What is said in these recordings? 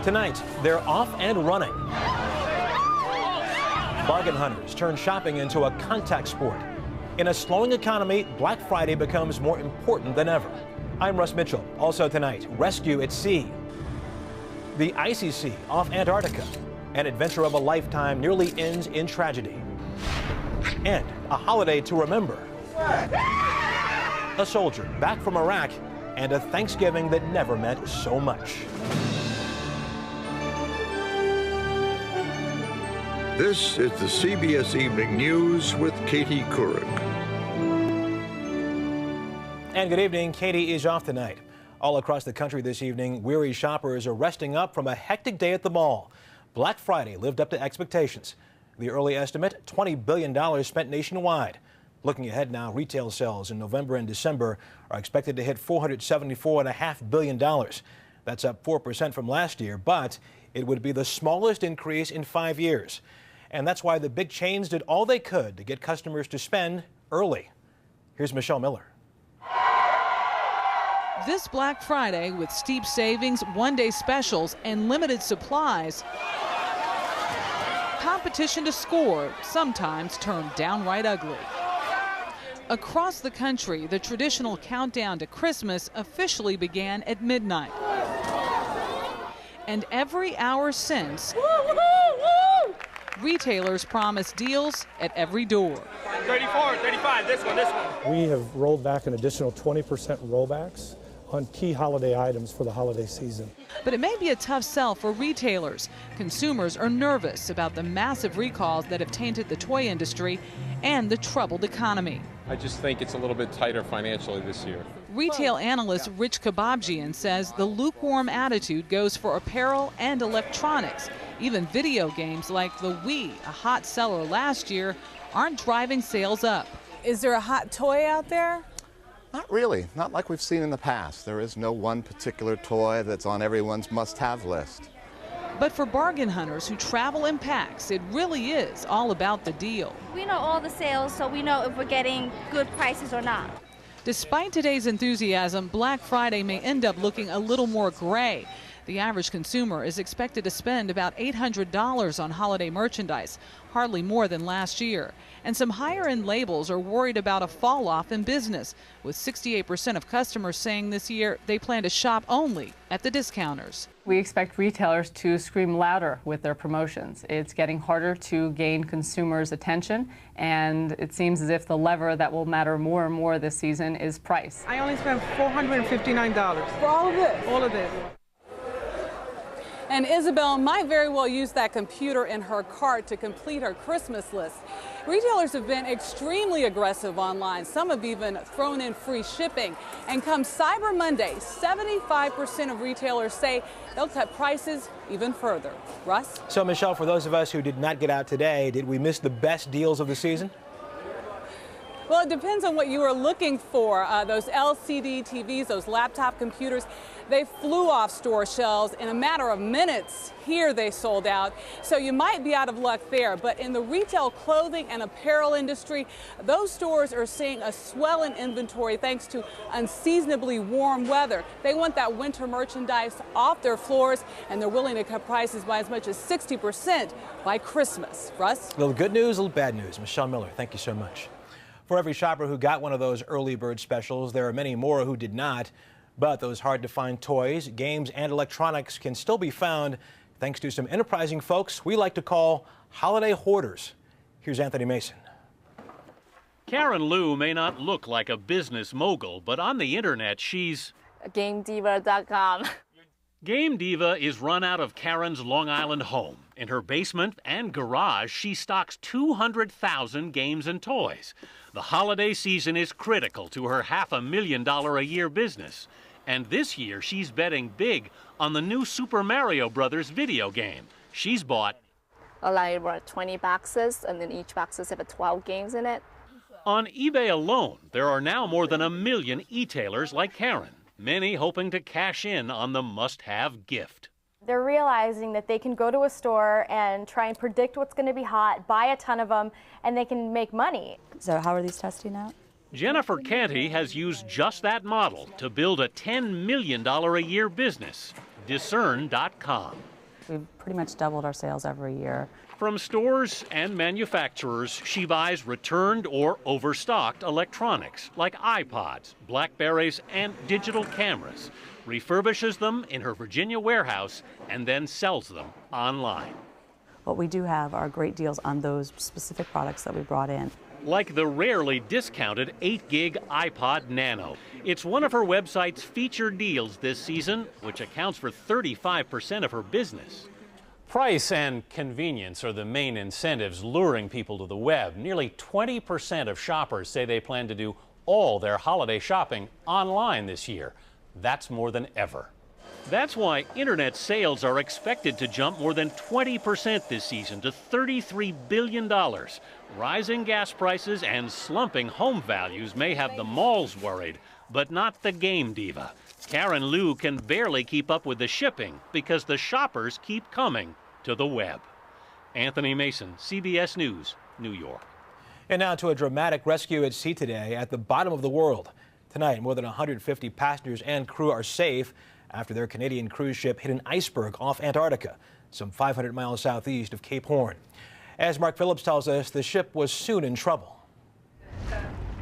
Tonight, they're off and running. Bargain hunters turn shopping into a contact sport. In a slowing economy, Black Friday becomes more important than ever. I'm Russ Mitchell. Also tonight, rescue at sea. The icy sea off Antarctica. An adventure of a lifetime nearly ends in tragedy. And a holiday to remember. A soldier back from Iraq and a Thanksgiving that never meant so much. This is the CBS Evening News with Katie Couric. And good evening. Katie is off tonight. All across the country this evening, weary shoppers are resting up from a hectic day at the mall. Black Friday lived up to expectations. The early estimate, $20 billion spent nationwide. Looking ahead now, retail sales in November and December are expected to hit $474.5 billion. That's up 4% from last year, but it would be the smallest increase in 5 years. And that's why the big chains did all they could to get customers to spend early. Here's Michelle Miller. This Black Friday, with steep savings, one-day specials, and limited supplies, competition to score sometimes turned downright ugly. Across the country, the traditional countdown to Christmas officially began at midnight. And every hour since, retailers promised deals at every door. 34, 35, this one. We have rolled back an additional 20% rollbacks on key holiday items for the holiday season. But it may be a tough sell for retailers. Consumers are nervous about the massive recalls that have tainted the toy industry and the troubled economy. I just think it's a little bit tighter financially this year. Retail analyst Rich Kababjian says the lukewarm attitude goes for apparel and electronics. Even video games like the Wii, a hot seller last year, aren't driving sales up. Is there a hot toy out there? Not really, not like we've seen in the past. There is no one particular toy that's on everyone's must-have list. But for bargain hunters who travel in packs, it really is all about the deal. We know all the sales, so we know if we're getting good prices or not. Despite today's enthusiasm, Black Friday may end up looking a little more gray. The average consumer is expected to spend about $800 on holiday merchandise, hardly more than last year. And some higher-end labels are worried about a fall-off in business, with 68% of customers saying this year they plan to shop only at the discounters. We expect retailers to scream louder with their promotions. It's getting harder to gain consumers' attention, and it seems as if the lever that will matter more and more this season is price. I only spent $459. For all of this? All of this. And Isabel might very well use that computer in her cart to complete her Christmas list. Retailers have been extremely aggressive online. Some have even thrown in free shipping. And come Cyber Monday, 75% of retailers say they'll cut prices even further. Russ? So, Michelle, for those of us who did not get out today, did we miss the best deals of the season? Well, it depends on what you were looking for. Those LCD TVs, those laptop computers, they flew off store shelves in a matter of minutes. Here they sold out. So you might be out of luck there. But in the retail clothing and apparel industry, those stores are seeing a swell in inventory thanks to unseasonably warm weather. They want that winter merchandise off their floors, and they're willing to cut prices by as much as 60% by Christmas. Russ? A little good news, a little bad news. Michelle Miller, thank you so much. For every shopper who got one of those early bird specials, there are many more who did not. But those hard-to-find toys, games, and electronics can still be found thanks to some enterprising folks we like to call holiday hoarders. Here's Anthony Mason. Karen Lou may not look like a business mogul, but on the internet, she's GameDiva.com. Game Diva is run out of Karen's Long Island home. In her basement and garage, she stocks 200,000 games and toys. The holiday season is critical to her $500,000 a year business. And this year, she's betting big on the new Super Mario Brothers video game. She's bought like about 20 boxes, and then each box has 12 games in it. On eBay alone, there are now more than 1 million e-tailers like Karen, many hoping to cash in on the must-have gift. They're realizing that they can go to a store and try and predict what's going to be hot, buy a ton of them, and they can make money. So how are these testing out? Jennifer Canty has used just that model to build a $10 million a year business. Discern.com. We've pretty much doubled our sales every year. From stores and manufacturers, she buys returned or overstocked electronics like iPods, Blackberries, and digital cameras, refurbishes them in her Virginia warehouse, and then sells them online. What we do have are great deals on those specific products that we brought in. Like the rarely discounted 8-gig iPod Nano. It's one of her website's featured deals this season, which accounts for 35% of her business. Price and convenience are the main incentives luring people to the web. Nearly 20% of shoppers say they plan to do all their holiday shopping online this year. That's more than ever. That's why internet sales are expected to jump more than 20% this season to $33 billion. Rising gas prices and slumping home values may have the malls worried, but not the game diva. Karen Liu can barely keep up with the shipping because the shoppers keep coming to the web. Anthony Mason, CBS News, New York. And now to a dramatic rescue at sea today at the bottom of the world. Tonight, more than 150 passengers and crew are safe after their Canadian cruise ship hit an iceberg off Antarctica, some 500 miles southeast of Cape Horn. As Mark Phillips tells us, the ship was soon in trouble.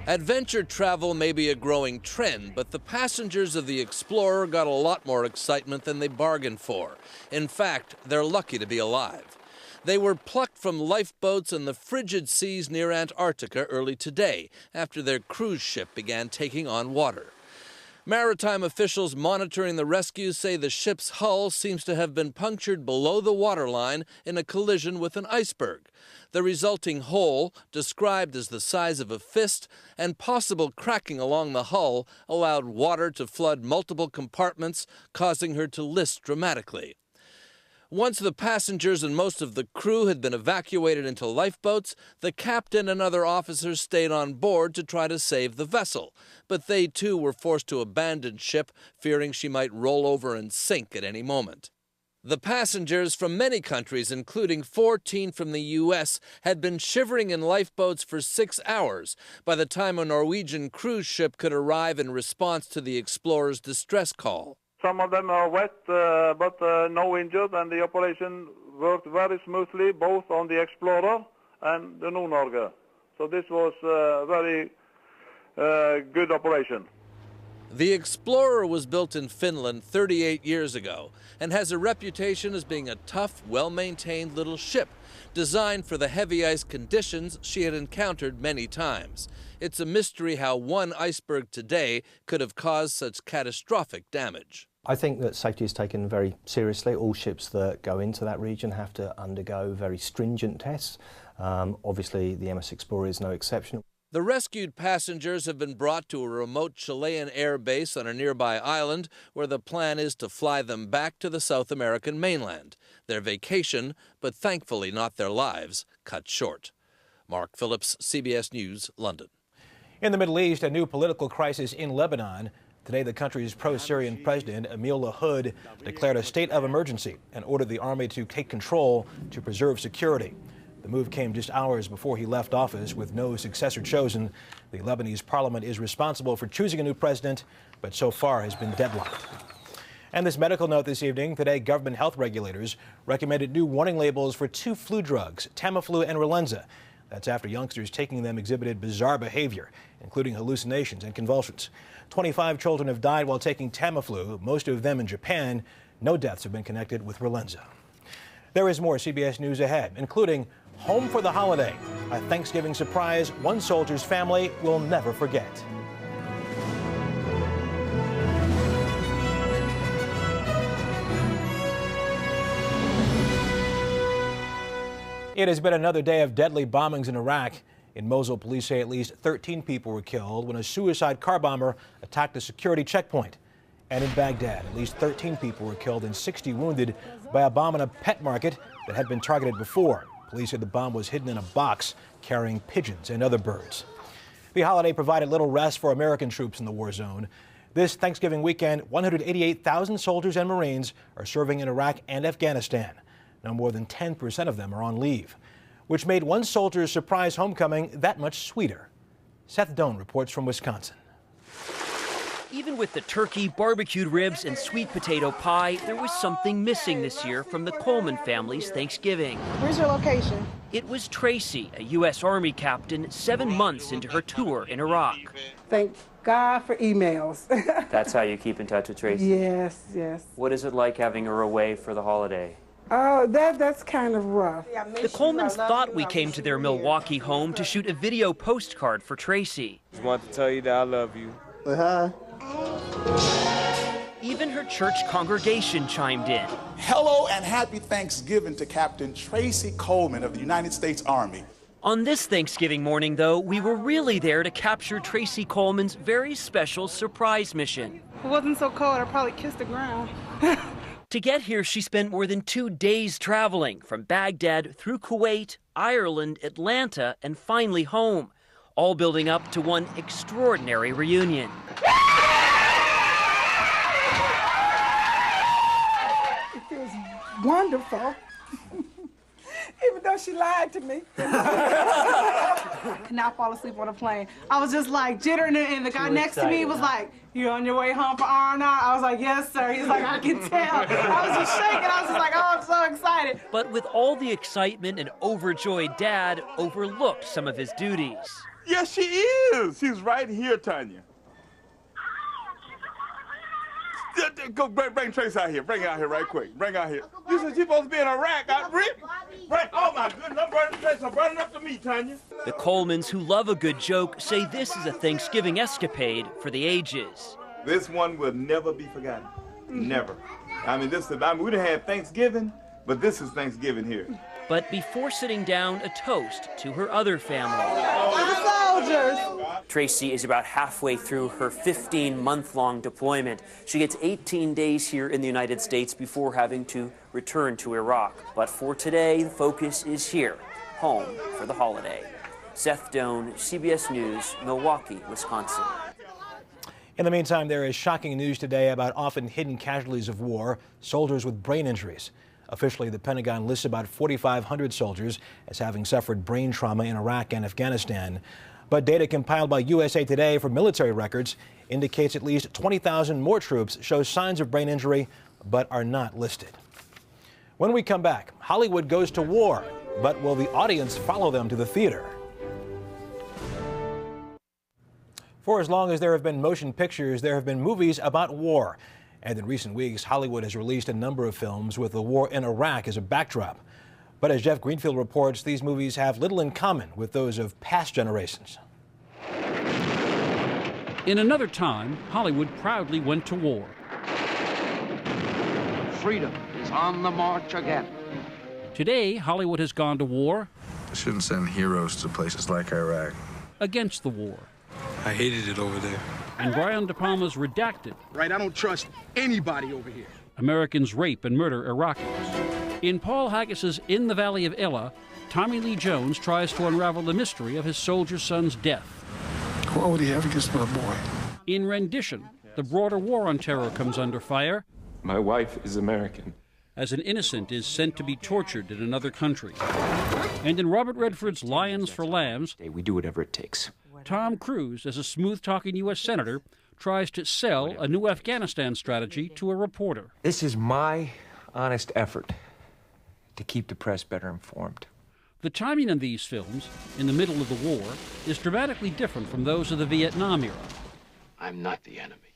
Adventure travel may be a growing trend, but the passengers of the Explorer got a lot more excitement than they bargained for. In fact, they're lucky to be alive. They were plucked from lifeboats in the frigid seas near Antarctica early today, after their cruise ship began taking on water. Maritime officials monitoring the rescue say the ship's hull seems to have been punctured below the waterline in a collision with an iceberg. The resulting hole, described as the size of a fist, and possible cracking along the hull allowed water to flood multiple compartments, causing her to list dramatically. Once the passengers and most of the crew had been evacuated into lifeboats, the captain and other officers stayed on board to try to save the vessel. But they too were forced to abandon ship, fearing she might roll over and sink at any moment. The passengers from many countries, including 14 from the U.S., had been shivering in lifeboats for 6 hours by the time a Norwegian cruise ship could arrive in response to the Explorer's distress call. Some of them are wet, but no injured, and the operation worked very smoothly, both on the Explorer and the Nord-Norge. So this was a very good operation. The Explorer was built in Finland 38 years ago and has a reputation as being a tough, well-maintained little ship, designed for the heavy ice conditions she had encountered many times. It's a mystery how one iceberg today could have caused such catastrophic damage. I think that safety is taken very seriously. All ships that go into that region have to undergo very stringent tests. Obviously, the MS Explorer is no exception. The rescued passengers have been brought to a remote Chilean air base on a nearby island where the plan is to fly them back to the South American mainland. Their vacation, but thankfully not their lives, cut short. Mark Phillips, CBS News, London. In the Middle East, a new political crisis in Lebanon. Today, the country's pro-Syrian president, Emil Lahoud, declared a state of emergency and ordered the army to take control to preserve security. The move came just hours before he left office with no successor chosen. The Lebanese parliament is responsible for choosing a new president, but so far has been deadlocked. And this medical note this evening, today government health regulators recommended new warning labels for 2 flu drugs, Tamiflu and Relenza. That's after youngsters taking them exhibited bizarre behavior, including hallucinations and convulsions. 25 children have died while taking Tamiflu, most of them in Japan. No deaths have been connected with Relenza. There is more CBS News ahead, including home for the holiday, a Thanksgiving surprise one soldier's family will never forget. It has been another day of deadly bombings in Iraq. In Mosul, police say at least 13 people were killed when a suicide car bomber attacked a security checkpoint. And in Baghdad, at least 13 people were killed and 60 wounded by a bomb in a pet market that had been targeted before. Police said the bomb was hidden in a box carrying pigeons and other birds. The holiday provided little rest for American troops in the war zone. This Thanksgiving weekend, 188,000 soldiers and Marines are serving in Iraq and Afghanistan. Now more than 10% of them are on leave, which made one soldier's surprise homecoming that much sweeter. Seth Doan reports from Wisconsin. Even with the turkey, barbecued ribs, and sweet potato pie, there was something missing this year from the Coleman family's Thanksgiving. Where's your location? It was Tracy, a U.S. Army captain, 7 months into her tour in Iraq. Thank God for emails. That's how you keep in touch with Tracy? Yes, yes. What is it like having her away for the holiday? Oh, that's kind of rough. The Colemans thought we came to their Milwaukee home to shoot a video postcard for Tracy. Just want to tell you that I love you. Even her church congregation chimed in. Hello and happy Thanksgiving to Captain Tracy Coleman of the United States Army. On this Thanksgiving morning, though, we were really there to capture Tracy Coleman's very special surprise mission. If it wasn't so cold, I'd probably kiss the ground. To get here, she spent more than 2 days traveling from Baghdad through Kuwait, Ireland, Atlanta, and finally home, all building up to one extraordinary reunion. It feels wonderful. Even though she lied to me. Could not fall asleep on a plane. I was just like jittering, and the guy next to me was like, "You on your way home for R&R?" I was like, "Yes, sir." He's like, "I can tell." I was just shaking. I was just like, "Oh, I'm so excited." But with all the excitement, an overjoyed dad overlooked some of his duties. Yes, she is. She's right here, Tanya. Go bring Trace out here. Bring her out here right quick. Bring her out here. You said she's supposed to be in Iraq. Right. Oh, my goodness. I'm running up to me, Tanya. The Colemans, who love a good joke, say this is a Thanksgiving escapade for the ages. This one will never be forgotten. Never. We done had Thanksgiving, but this is Thanksgiving here. But before sitting down, a toast to her other family. Soldiers. Tracy is about halfway through her 15-month-long deployment. She gets 18 days here in the United States before having to return to Iraq. But for today, the focus is here, home for the holiday. Seth Doan, CBS News, Milwaukee, Wisconsin. In the meantime, there is shocking news today about often hidden casualties of war, soldiers with brain injuries. Officially, the Pentagon lists about 4,500 soldiers as having suffered brain trauma in Iraq and Afghanistan. But data compiled by USA Today for military records indicates at least 20,000 more troops show signs of brain injury but are not listed. When we come back, Hollywood goes to war, but will the audience follow them to the theater? For as long as there have been motion pictures, there have been movies about war. And in recent weeks, Hollywood has released a number of films with the war in Iraq as a backdrop. But as Jeff Greenfield reports, these movies have little in common with those of past generations. In another time, Hollywood proudly went to war. Freedom is on the march again. Today, Hollywood has gone to war. Shouldn't send heroes to places like Iraq. Against the war. I hated it over there. And Brian De Palma's Redacted. Right, I don't trust anybody over here. Americans rape and murder Iraqis. In Paul Haggis's In the Valley of Elah, Tommy Lee Jones tries to unravel the mystery of his soldier son's death. What would he have against my boy? In Rendition, the broader war on terror comes under fire. My wife is American. As an innocent is sent to be tortured in another country. And in Robert Redford's Lions for Lambs, we do whatever it takes. Tom Cruise, as a smooth-talking U.S. senator, tries to sell a new Afghanistan strategy to a reporter. This is my honest effort to keep the press better informed. The timing in these films, in the middle of the war, is dramatically different from those of the Vietnam era. I'm not the enemy.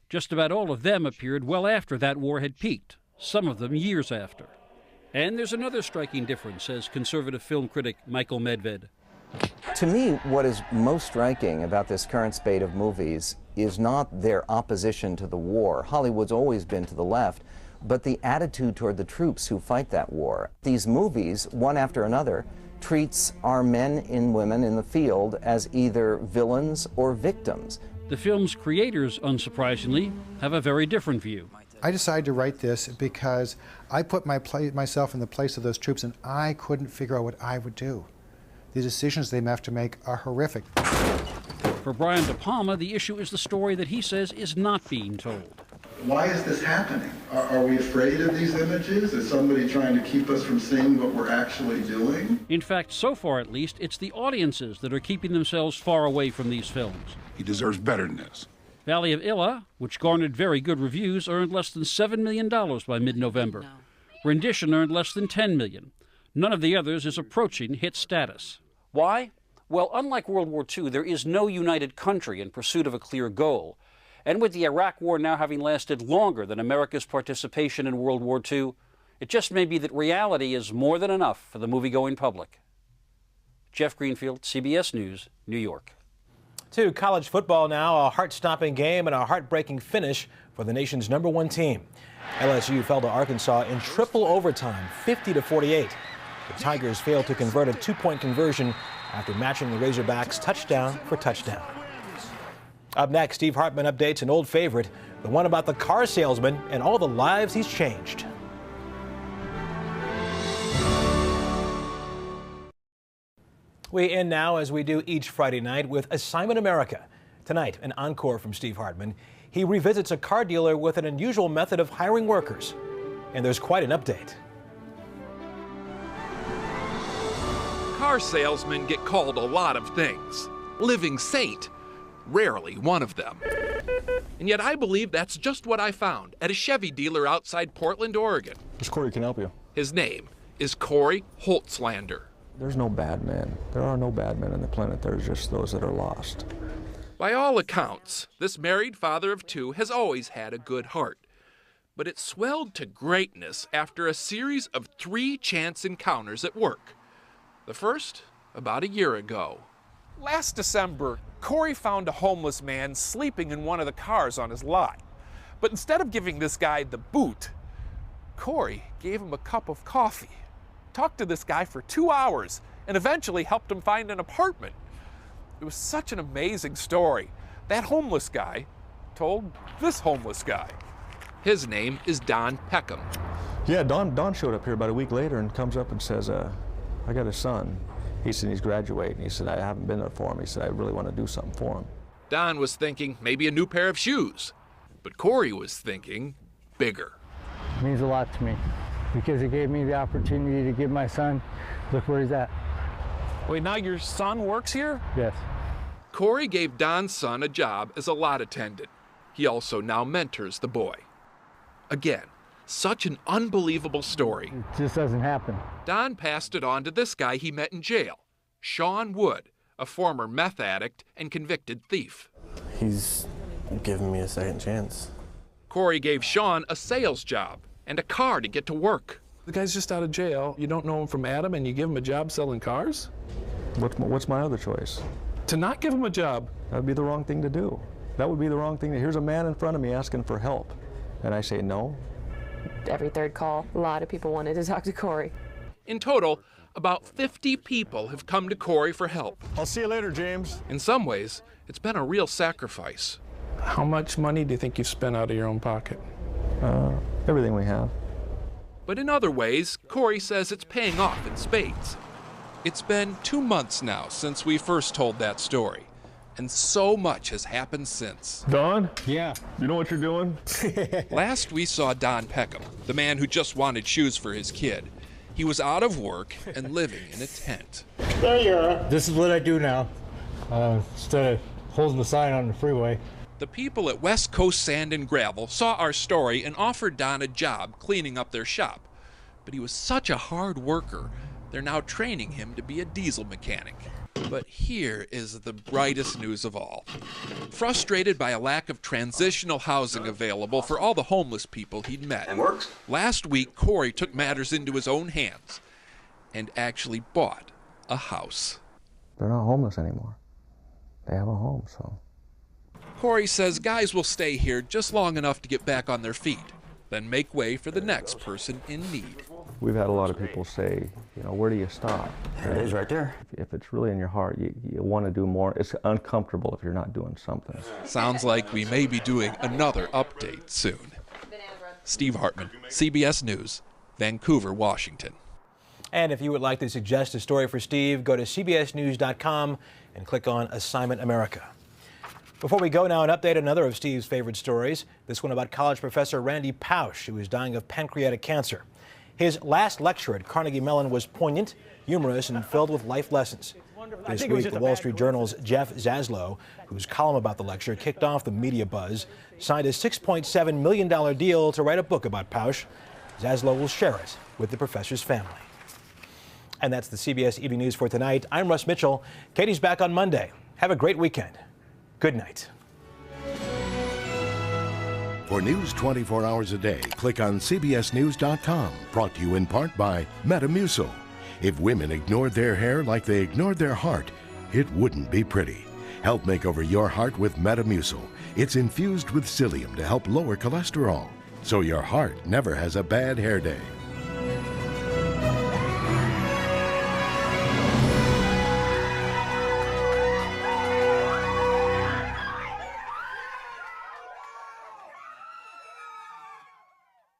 Just about all of them appeared well after that war had peaked, some of them years after. And there's another striking difference, says conservative film critic Michael Medved. To me, what is most striking about this current spate of movies is not their opposition to the war. Hollywood's always been to the left, but the attitude toward the troops who fight that war. These movies, one after another, treats our men and women in the field as either villains or victims. The film's creators, unsurprisingly, have a very different view. I decided to write this because I put myself in the place of those troops, and I couldn't figure out what I would do. The decisions they have to make are horrific. For Brian De Palma, the issue is the story that he says is not being told. Why is this happening? Are we afraid of these images? Is somebody trying to keep us from seeing what we're actually doing? In fact, so far at least, it's the audiences that are keeping themselves far away from these films. He deserves better than this. Valley of Illa, which garnered very good reviews, earned less than $7 million by mid-November. Rendition earned less than $10 million. None of the others is approaching hit status. Why? Well, unlike World War II, there is no united country in pursuit of a clear goal. And with the Iraq War now having lasted longer than America's participation in World War II, it just may be that reality is more than enough for the movie-going public. Jeff Greenfield, CBS News, New York. To college football now, a heart-stopping game and a heartbreaking finish for the nation's #1 team. LSU fell to Arkansas in triple overtime, 50-48. The Tigers failed to convert a two-point conversion after matching the Razorbacks touchdown for touchdown. Up next, Steve Hartman updates an old favorite, the one about the car salesman and all the lives he's changed. We end now, as we do each Friday night, with Assignment America. Tonight, an encore from Steve Hartman. He revisits a car dealer with an unusual method of hiring workers. And there's quite an update. Car salesmen get called a lot of things. Living saint, rarely one of them. And yet I believe that's just what I found at a Chevy dealer outside Portland, Oregon. This Corey can help you. His name is Corey Holtzlander. There's no bad men. There are no bad men on the planet. There's just those that are lost. By all accounts, this married father of two has always had a good heart. But it swelled to greatness after a series of 3 chance encounters at work. The first, about a year ago. Last December, Corey found a homeless man sleeping in one of the cars on his lot. But instead of giving this guy the boot, Corey gave him a cup of coffee, talked to this guy for 2 hours, and eventually helped him find an apartment. It was such an amazing story. That homeless guy told this homeless guy. His name is Don Peckham. Yeah, Don showed up here about a week later and comes up and says, I got a son. He said he's graduating. He said, I haven't been there for him. He said, I really want to do something for him. Don was thinking maybe a new pair of shoes. But Corey was thinking bigger. It means a lot to me because it gave me the opportunity to give my son, look where he's at. Wait, now your son works here? Yes. Corey gave Don's son a job as a lot attendant. He also now mentors the boy. Again, such an unbelievable story. It just doesn't happen. Don passed it on to this guy he met in jail, Sean Wood, a former meth addict and convicted thief. He's given me a second chance. Corey gave Sean a sales job and a car to get to work. The guy's just out of jail. You don't know him from Adam, and you give him a job selling cars? What's my other choice? To not give him a job. That would be the wrong thing to do. That would be the wrong thing. Here's a man in front of me asking for help, and I say no. Every third call, a lot of people wanted to talk to Corey. In total, about 50 people have come to Corey for help. I'll see you later, James. In some ways, it's been a real sacrifice. How much money do you think you've spent out of your own pocket? Everything we have. But in other ways, Corey says it's paying off in spades. It's been 2 months now since we first told that story, and so much has happened since. Don? Yeah. You know what you're doing? Last we saw Don Peckham, the man who just wanted shoes for his kid. He was out of work and living in a tent. There you are. This is what I do now, instead of holding the sign on the freeway. The people at West Coast Sand and Gravel saw our story and offered Don a job cleaning up their shop. But he was such a hard worker, they're now training him to be a diesel mechanic. But here is the brightest news of all. Frustrated by a lack of transitional housing available for all the homeless people he'd met, last week Corey took matters into his own hands and actually bought a house. They're not homeless anymore. They have a home, so. Corey says guys will stay here just long enough to get back on their feet, then make way for the next person in need. We've had a lot of people say, you know, where do you stop? There it is right there. If it's really in your heart, you want to do more. It's uncomfortable if you're not doing something. Sounds like we may be doing another update soon. Steve Hartman, CBS News, Vancouver, Washington. And if you would like to suggest a story for Steve, go to cbsnews.com and click on Assignment America. Before we go now, an update on another of Steve's favorite stories, this one about college professor Randy Pausch, who is dying of pancreatic cancer. His last lecture at Carnegie Mellon was poignant, humorous, and filled with life lessons. This week, the Wall Street Journal's Jeff Zaslow, whose column about the lecture kicked off the media buzz, signed a $6.7 million deal to write a book about Pausch. Zaslow will share it with the professor's family. And that's the CBS Evening News for tonight. I'm Russ Mitchell. Katie's back on Monday. Have a great weekend. Good night. For news 24 hours a day, click on CBSNews.com. Brought to you in part by Metamucil. If women ignored their hair like they ignored their heart, it wouldn't be pretty. Help make over your heart with Metamucil. It's infused with psyllium to help lower cholesterol, so your heart never has a bad hair day.